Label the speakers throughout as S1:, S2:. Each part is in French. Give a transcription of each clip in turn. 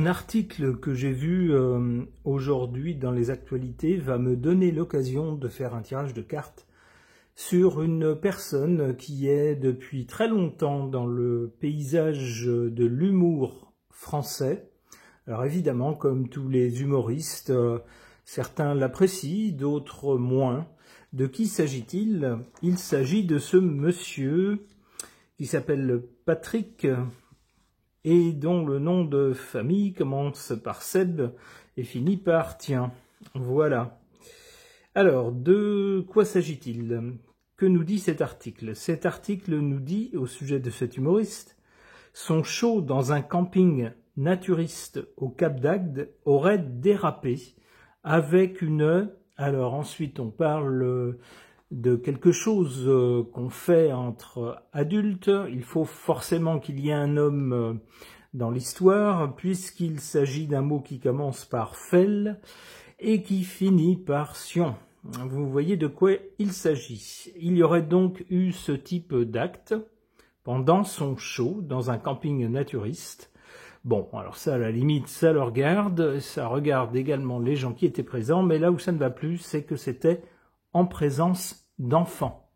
S1: Un article que j'ai vu aujourd'hui dans les actualités va me donner l'occasion de faire un tirage de cartes sur une personne qui est depuis très longtemps dans le paysage de l'humour français. Alors évidemment, comme tous les humoristes, certains l'apprécient, d'autres moins. De qui s'agit-il? Il s'agit de ce monsieur qui s'appelle Patrick et dont le nom de famille commence par Seb et finit par Tiens. Voilà. Alors, de quoi s'agit-il? Que nous dit cet article? Cet article nous dit, au sujet de cet humoriste, son show dans un camping naturiste au Cap d'Agde aurait dérapé avec une... Alors ensuite, on parle de quelque chose qu'on fait entre adultes. Il faut forcément qu'il y ait un homme dans l'histoire, puisqu'il s'agit d'un mot qui commence par « fel » et qui finit par « sion ». Vous voyez de quoi il s'agit. Il y aurait donc eu ce type d'acte pendant son show dans un camping naturiste. Bon, alors ça, à la limite, ça le regarde. Ça regarde également les gens qui étaient présents, mais là où ça ne va plus, c'est que c'était en présence d'enfants.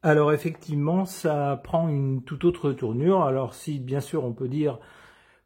S1: Alors effectivement, ça prend une toute autre tournure. Alors si, bien sûr, on peut dire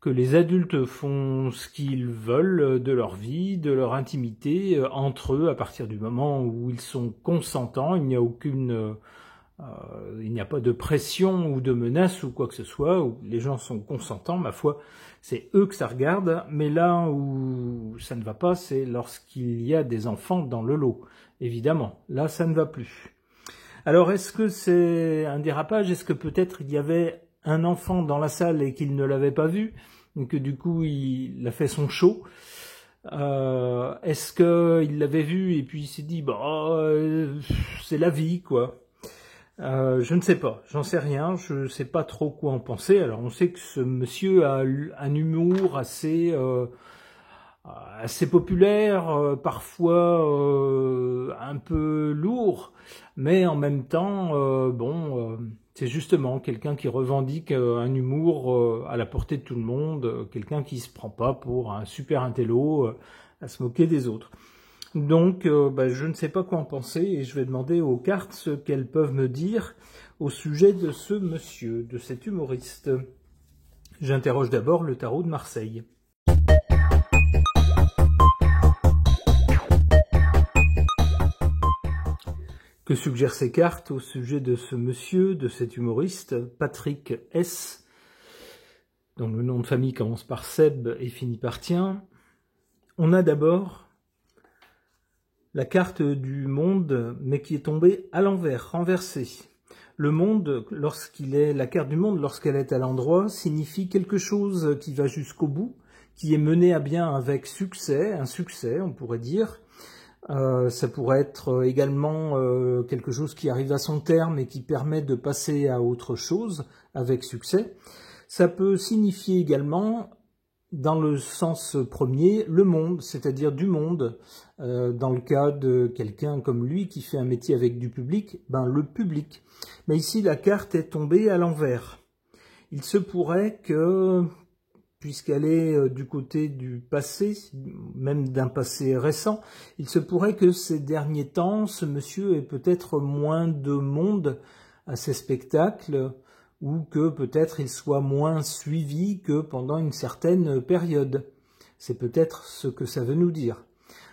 S1: que les adultes font ce qu'ils veulent de leur vie, de leur intimité, entre eux, à partir du moment où ils sont consentants, il n'y a pas de pression ou de menace ou quoi que ce soit, où les gens sont consentants, ma foi, c'est eux que ça regarde, mais là où ça ne va pas, c'est lorsqu'il y a des enfants dans le lot, évidemment, là ça ne va plus. Alors est-ce que c'est un dérapage? Est-ce que peut-être il y avait un enfant dans la salle et qu'il ne l'avait pas vu, et que du coup il a fait son show? Est-ce qu'il l'avait vu et puis il s'est dit c'est la vie quoi? Je ne sais pas, j'en sais rien, je ne sais pas trop quoi en penser. Alors on sait que ce monsieur a un humour assez populaire, parfois un peu lourd, mais en même temps, c'est justement quelqu'un qui revendique un humour à la portée de tout le monde, quelqu'un qui se prend pas pour un super intello à se moquer des autres. Donc, je ne sais pas quoi en penser et je vais demander aux cartes ce qu'elles peuvent me dire au sujet de ce monsieur, de cet humoriste. J'interroge d'abord le tarot de Marseille. Que suggèrent ces cartes au sujet de ce monsieur, de cet humoriste, Patrick S., dont le nom de famille commence par Seb et finit par Tiens? On a d'abord la carte du monde, mais qui est tombée à l'envers, renversée. Le monde, la carte du monde, lorsqu'elle est à l'endroit, signifie quelque chose qui va jusqu'au bout, qui est mené à bien avec succès, un succès, on pourrait dire. Ça pourrait être également quelque chose qui arrive à son terme et qui permet de passer à autre chose avec succès. Ça peut signifier également, dans le sens premier, le monde, c'est-à-dire du monde. Dans le cas de quelqu'un comme lui qui fait un métier avec du public, le public. Mais ici, la carte est tombée à l'envers. Il se pourrait que, puisqu'elle est du côté du passé, même d'un passé récent, il se pourrait que ces derniers temps, ce monsieur ait peut-être moins de monde à ses spectacles, ou que peut-être il soit moins suivi que pendant une certaine période. C'est peut-être ce que ça veut nous dire.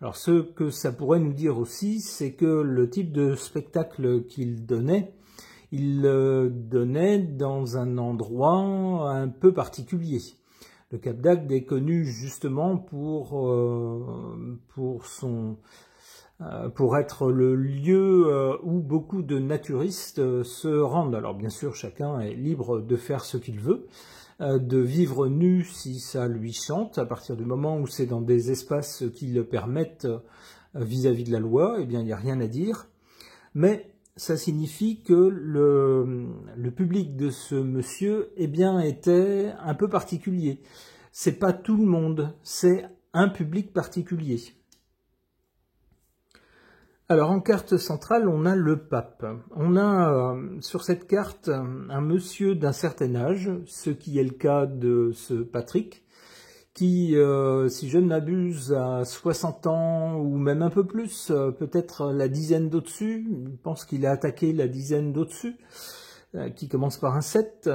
S1: Alors ce que ça pourrait nous dire aussi, c'est que le type de spectacle qu'il donnait, il donnait dans un endroit un peu particulier. Le Cap d'Agde est connu justement pour être le lieu où beaucoup de naturistes se rendent. Alors bien sûr, chacun est libre de faire ce qu'il veut, de vivre nu si ça lui chante, à partir du moment où c'est dans des espaces qui le permettent vis-à-vis de la loi, eh bien il n'y a rien à dire. Mais ça signifie que le public de ce monsieur était un peu particulier. C'est pas tout le monde, c'est un public particulier. Alors en carte centrale, on a le pape. On a sur cette carte un monsieur d'un certain âge, ce qui est le cas de ce Patrick, qui, si je ne m'abuse, a 60 ans ou même un peu plus, peut-être la dizaine d'au-dessus, je pense qu'il a attaqué la dizaine d'au-dessus, qui commence par un 7.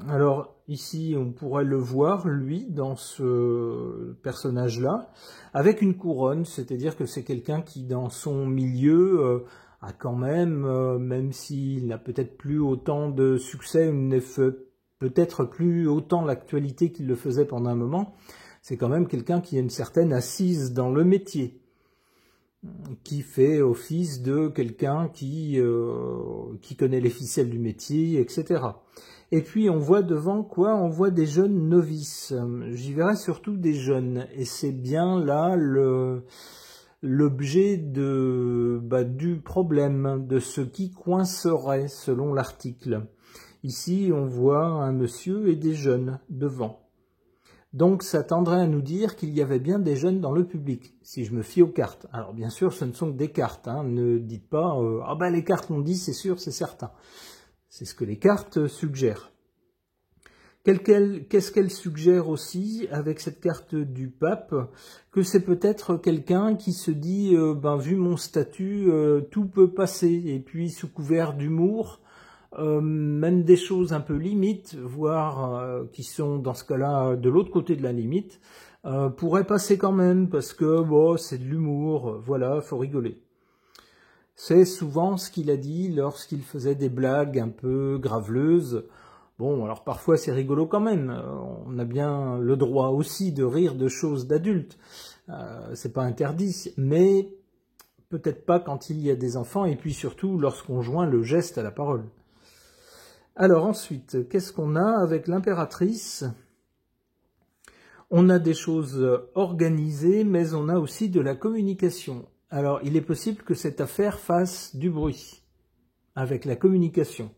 S1: Alors ici, on pourrait le voir, lui, dans ce personnage-là, avec une couronne, c'est-à-dire que c'est quelqu'un qui, dans son milieu, a quand même s'il n'a peut-être plus autant de succès, ne fait peut-être plus autant l'actualité qu'il le faisait pendant un moment, c'est quand même quelqu'un qui a une certaine assise dans le métier, qui fait office de quelqu'un qui connaît les ficelles du métier, etc. Et puis on voit devant quoi? On voit des jeunes novices. J'y verrai surtout des jeunes. Et c'est bien là l'objet du problème, de ce qui coincerait selon l'article. Ici, on voit un monsieur et des jeunes devant. Donc ça tendrait à nous dire qu'il y avait bien des jeunes dans le public, si je me fie aux cartes. Alors bien sûr, ce ne sont que des cartes, hein. Ne dites pas « Ah ben les cartes l'ont dit, c'est sûr, c'est certain ». C'est ce que les cartes suggèrent. Qu'est-ce qu'elles suggèrent aussi avec cette carte du pape? Que c'est peut-être quelqu'un qui se dit vu mon statut, tout peut passer ». Et puis sous couvert d'humour, même des choses un peu limites, voire qui sont dans ce cas-là de l'autre côté de la limite, pourraient passer quand même, parce que c'est de l'humour, voilà, faut rigoler. C'est souvent ce qu'il a dit lorsqu'il faisait des blagues un peu graveleuses. Bon, alors parfois c'est rigolo quand même, on a bien le droit aussi de rire de choses d'adultes, c'est pas interdit, mais peut-être pas quand il y a des enfants, et puis surtout lorsqu'on joint le geste à la parole. Alors ensuite, qu'est-ce qu'on a avec l'impératrice? On a des choses organisées, mais on a aussi de la communication. Alors, il est possible que cette affaire fasse du bruit avec la communication.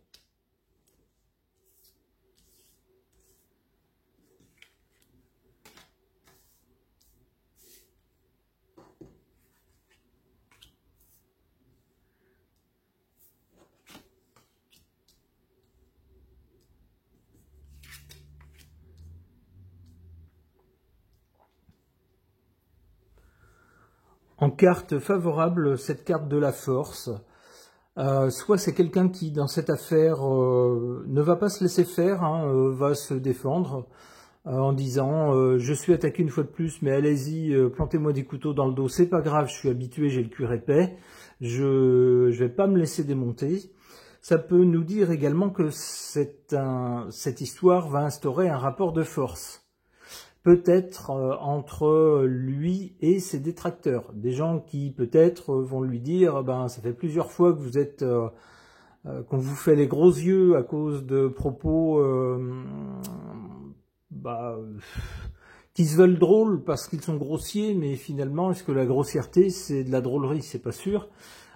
S1: En carte favorable, cette carte de la force, soit c'est quelqu'un qui, dans cette affaire, ne va pas se laisser faire, hein, va se défendre en disant je suis attaqué une fois de plus, mais allez-y, plantez-moi des couteaux dans le dos, c'est pas grave, je suis habitué, j'ai le cuir épais, je vais pas me laisser démonter. Ça peut nous dire également que cette histoire va instaurer un rapport de force. Peut-être entre lui et ses détracteurs. Des gens qui peut-être vont lui dire ça fait plusieurs fois que vous êtes qu'on vous fait les gros yeux à cause de propos qui se veulent drôles parce qu'ils sont grossiers, mais finalement est-ce que la grossièreté c'est de la drôlerie? C'est pas sûr.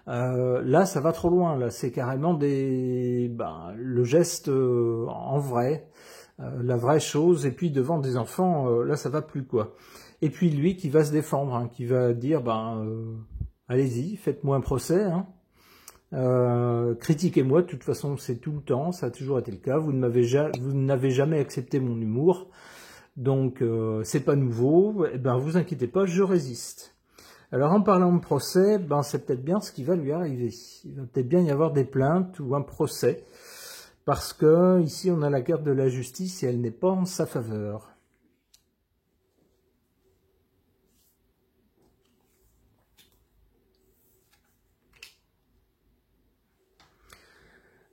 S1: Là ça va trop loin, là c'est carrément le geste en vrai. La vraie chose, et puis devant des enfants, là ça va plus quoi. Et puis lui qui va se défendre, hein, qui va dire allez-y, faites-moi un procès, hein. Critiquez-moi, de toute façon c'est tout le temps, ça a toujours été le cas, vous n'avez jamais accepté mon humour, donc c'est pas nouveau, vous inquiétez pas, je résiste. Alors en parlant de procès, c'est peut-être bien ce qui va lui arriver. Il va peut-être bien y avoir des plaintes ou un procès. Parce que ici on a la carte de la justice et elle n'est pas en sa faveur.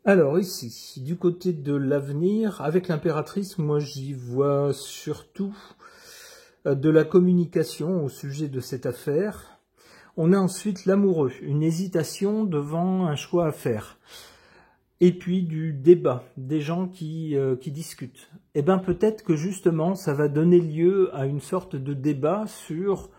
S1: Alors ici, du côté de l'avenir, avec l'impératrice, moi j'y vois surtout de la communication au sujet de cette affaire. On a ensuite l'amoureux, une hésitation devant un choix à faire. Et puis du débat, des gens qui discutent. Eh bien peut-être que justement ça va donner lieu à une sorte de débat sur,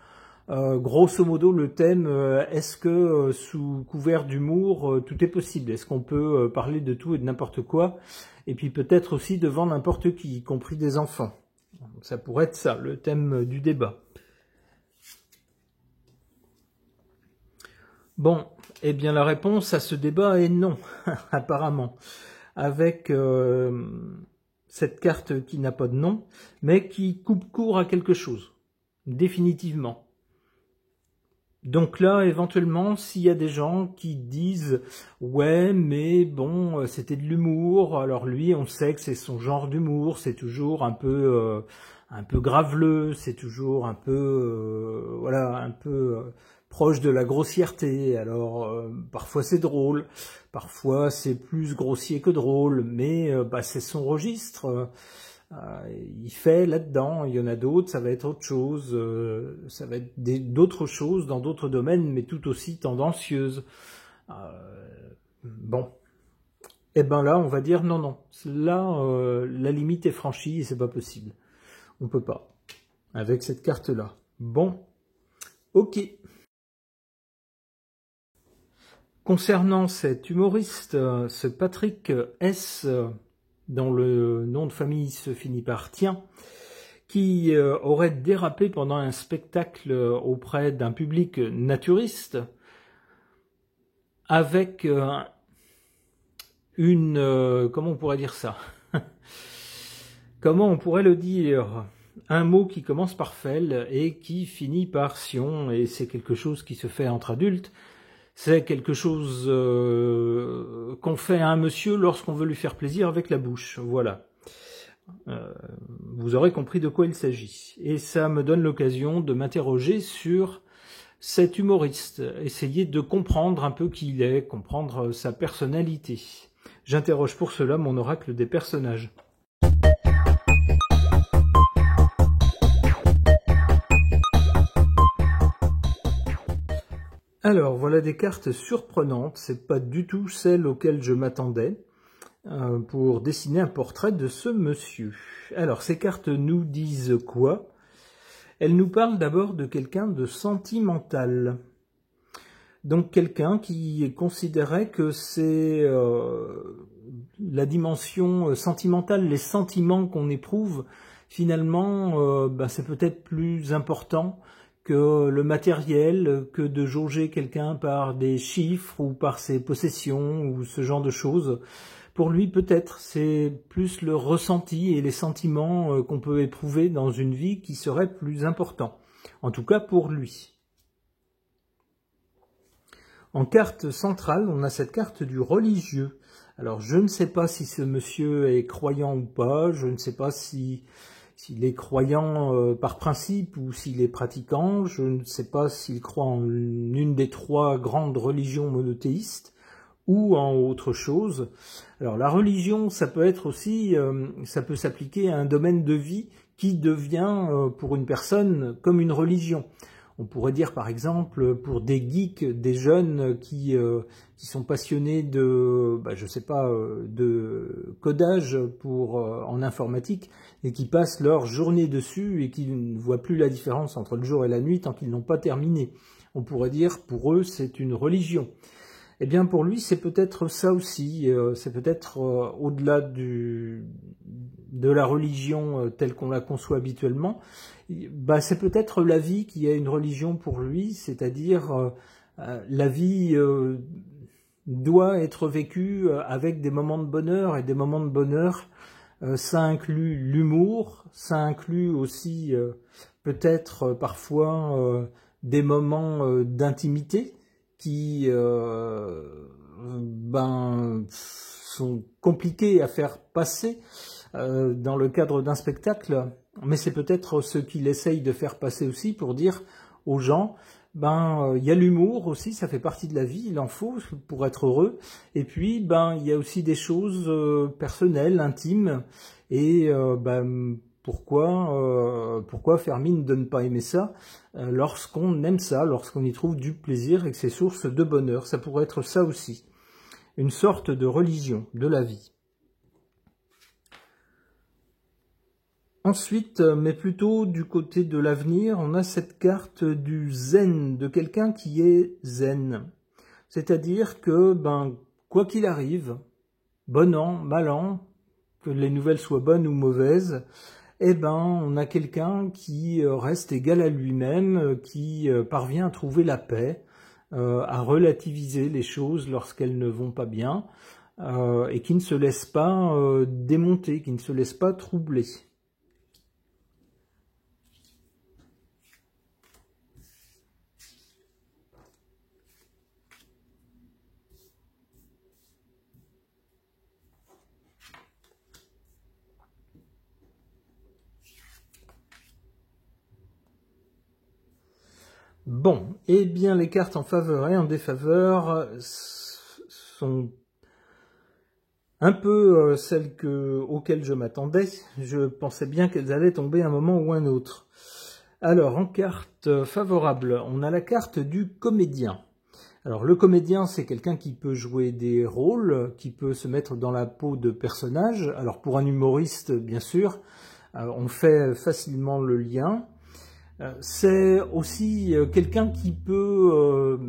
S1: grosso modo, le thème est-ce que sous couvert d'humour tout est possible? Est-ce qu'on peut parler de tout et de n'importe quoi? Et puis peut-être aussi devant n'importe qui, y compris des enfants. Ça pourrait être ça, le thème du débat. Bon, eh bien la réponse à ce débat est non, apparemment, avec cette carte qui n'a pas de nom, mais qui coupe court à quelque chose, définitivement. Donc là, éventuellement, s'il y a des gens qui disent « Ouais, mais bon, c'était de l'humour, alors lui, on sait que c'est son genre d'humour, c'est toujours un peu graveleux, c'est toujours un peu, voilà, un peu proche de la grossièreté, alors parfois c'est drôle, parfois c'est plus grossier que drôle, mais c'est son registre. Il fait là-dedans, il y en a d'autres, ça va être autre chose, ça va être d'autres choses dans d'autres domaines, mais tout aussi tendancieuses. Bon, et ben là, on va dire non, non, là, la limite est franchie et c'est pas possible. On peut pas, avec cette carte-là. Bon, ok. Concernant cet humoriste, ce Patrick S., dont le nom de famille se finit par Tien, qui aurait dérapé pendant un spectacle auprès d'un public naturiste, avec comment on pourrait dire ça? Comment on pourrait le dire? Un mot qui commence par fel et qui finit par sion, et c'est quelque chose qui se fait entre adultes. C'est quelque chose qu'on fait à un monsieur lorsqu'on veut lui faire plaisir avec la bouche, voilà. Vous aurez compris de quoi il s'agit. Et ça me donne l'occasion de m'interroger sur cet humoriste, essayer de comprendre un peu qui il est, comprendre sa personnalité. J'interroge pour cela mon oracle des personnages. Alors, voilà des cartes surprenantes, c'est pas du tout celles auxquelles je m'attendais pour dessiner un portrait de ce monsieur. Alors, ces cartes nous disent quoi? Elles nous parlent d'abord de quelqu'un de sentimental. Donc, quelqu'un qui considérait que c'est la dimension sentimentale, les sentiments qu'on éprouve, finalement, c'est peut-être plus important que le matériel, que de jauger quelqu'un par des chiffres ou par ses possessions ou ce genre de choses. Pour lui, peut-être, c'est plus le ressenti et les sentiments qu'on peut éprouver dans une vie qui seraient plus importants. En tout cas, pour lui. En carte centrale, on a cette carte du religieux. Alors, je ne sais pas si ce monsieur est croyant ou pas, je ne sais pas s'il est croyant par principe ou s'il est pratiquant, je ne sais pas s'il croit en une des trois grandes religions monothéistes ou en autre chose. Alors la religion, ça peut être aussi, ça peut s'appliquer à un domaine de vie qui devient pour une personne comme une religion. On pourrait dire par exemple pour des geeks, des jeunes qui sont passionnés de, je sais pas, de codage en informatique et qui passent leur journée dessus et qui ne voient plus la différence entre le jour et la nuit tant qu'ils n'ont pas terminé. On pourrait dire pour eux c'est une religion. Eh bien pour lui c'est peut-être ça aussi, c'est peut-être au-delà de la religion telle qu'on la conçoit habituellement, c'est peut-être la vie qui est une religion pour lui, c'est-à-dire la vie doit être vécue avec des moments de bonheur, et des moments de bonheur, ça inclut l'humour, ça inclut aussi peut-être parfois des moments d'intimité qui sont compliqués à faire passer dans le cadre d'un spectacle, mais c'est peut-être ce qu'il essaye de faire passer aussi pour dire aux gens, il y a l'humour aussi, ça fait partie de la vie, il en faut pour être heureux, et puis il y a aussi des choses personnelles, intimes, et pourquoi faire mine de ne pas aimer ça lorsqu'on aime ça, lorsqu'on y trouve du plaisir et que c'est source de bonheur. Ça pourrait être ça aussi, une sorte de religion de la vie. Ensuite, mais plutôt du côté de l'avenir, on a cette carte du zen, de quelqu'un qui est zen. C'est-à-dire que, quoi qu'il arrive, bon an, mal an, que les nouvelles soient bonnes ou mauvaises, on a quelqu'un qui reste égal à lui-même, qui parvient à trouver la paix, à relativiser les choses lorsqu'elles ne vont pas bien, et qui ne se laisse pas démonter, qui ne se laisse pas troubler. Bon, eh bien les cartes en faveur et en défaveur sont un peu celles auxquelles je m'attendais. Je pensais bien qu'elles allaient tomber un moment ou un autre. Alors, en carte favorable, on a la carte du comédien. Alors, le comédien, c'est quelqu'un qui peut jouer des rôles, qui peut se mettre dans la peau de personnages. Alors, pour un humoriste, bien sûr, on fait facilement le lien. C'est aussi quelqu'un qui peut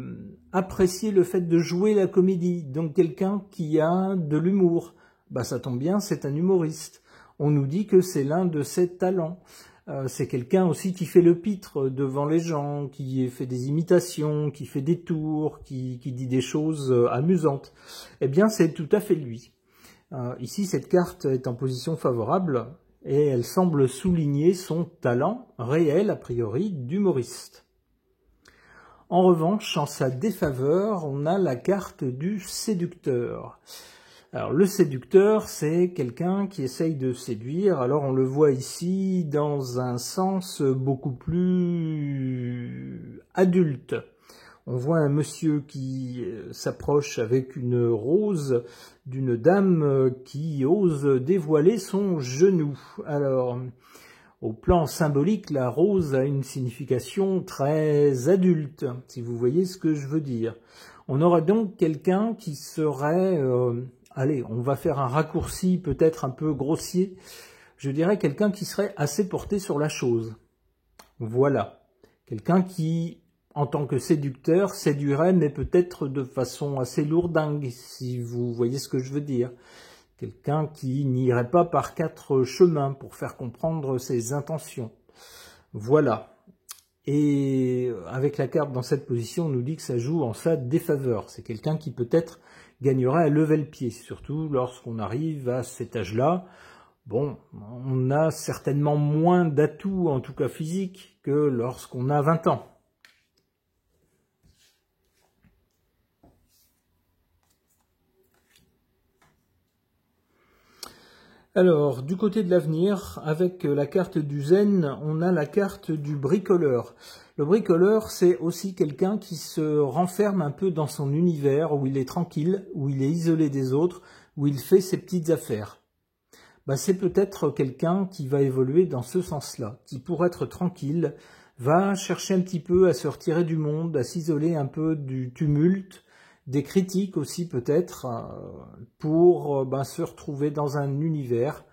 S1: apprécier le fait de jouer la comédie, donc quelqu'un qui a de l'humour. Bah, ça tombe bien, c'est un humoriste. On nous dit que c'est l'un de ses talents. C'est quelqu'un aussi qui fait le pitre devant les gens, qui fait des imitations, qui fait des tours, qui dit des choses amusantes. Eh bien, c'est tout à fait lui. Ici, cette carte est en position favorable et elle semble souligner son talent réel, a priori, d'humoriste. En revanche, en sa défaveur, on a la carte du séducteur. Alors, le séducteur, c'est quelqu'un qui essaye de séduire. Alors, on le voit ici dans un sens beaucoup plus adulte. On voit un monsieur qui s'approche avec une rose d'une dame qui ose dévoiler son genou. Alors, au plan symbolique, la rose a une signification très adulte, si vous voyez ce que je veux dire. On aura donc quelqu'un qui serait... allez, on va faire un raccourci peut-être un peu grossier. Je dirais quelqu'un qui serait assez porté sur la chose. Voilà. Quelqu'un qui, en tant que séducteur, séduirait, mais peut-être de façon assez lourdingue, si vous voyez ce que je veux dire. Quelqu'un qui n'irait pas par 4 chemins pour faire comprendre ses intentions. Voilà. Et avec la carte dans cette position, on nous dit que ça joue en sa défaveur. C'est quelqu'un qui peut-être gagnerait à lever le pied, surtout lorsqu'on arrive à cet âge-là. Bon, on a certainement moins d'atouts, en tout cas physiques, que lorsqu'on a 20 ans. Alors, du côté de l'avenir, avec la carte du zen, on a la carte du bricoleur. Le bricoleur, c'est aussi quelqu'un qui se renferme un peu dans son univers, où il est tranquille, où il est isolé des autres, où il fait ses petites affaires. Bah, c'est peut-être quelqu'un qui va évoluer dans ce sens-là, qui pour être tranquille, va chercher un petit peu à se retirer du monde, à s'isoler un peu du tumulte, des critiques aussi peut-être, pour se retrouver dans un univers,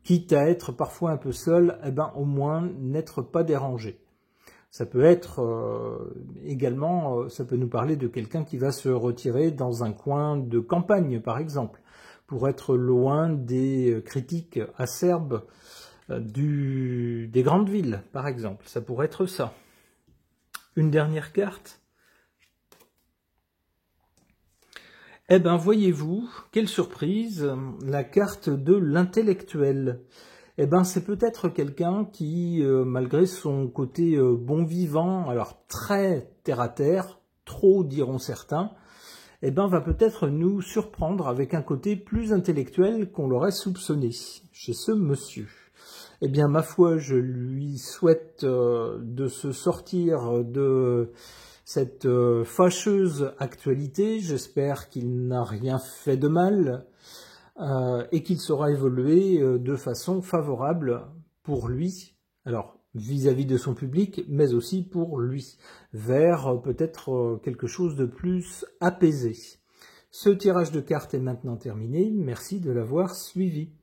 S1: quitte à être parfois un peu seul, au moins n'être pas dérangé. Ça peut être également, ça peut nous parler de quelqu'un qui va se retirer dans un coin de campagne par exemple, pour être loin des critiques acerbes des grandes villes par exemple. Ça pourrait être ça. Une dernière carte. Eh bien, voyez-vous, quelle surprise, la carte de l'intellectuel. Eh bien, c'est peut-être quelqu'un qui, malgré son côté bon vivant, alors très terre-à-terre, trop diront certains, eh bien, va peut-être nous surprendre avec un côté plus intellectuel qu'on l'aurait soupçonné chez ce monsieur. Eh bien, ma foi, je lui souhaite de se sortir de cette fâcheuse actualité. J'espère qu'il n'a rien fait de mal et qu'il saura évoluer de façon favorable pour lui, alors vis-à-vis de son public, mais aussi pour lui, vers peut-être quelque chose de plus apaisé. Ce tirage de cartes est maintenant terminé. Merci de l'avoir suivi.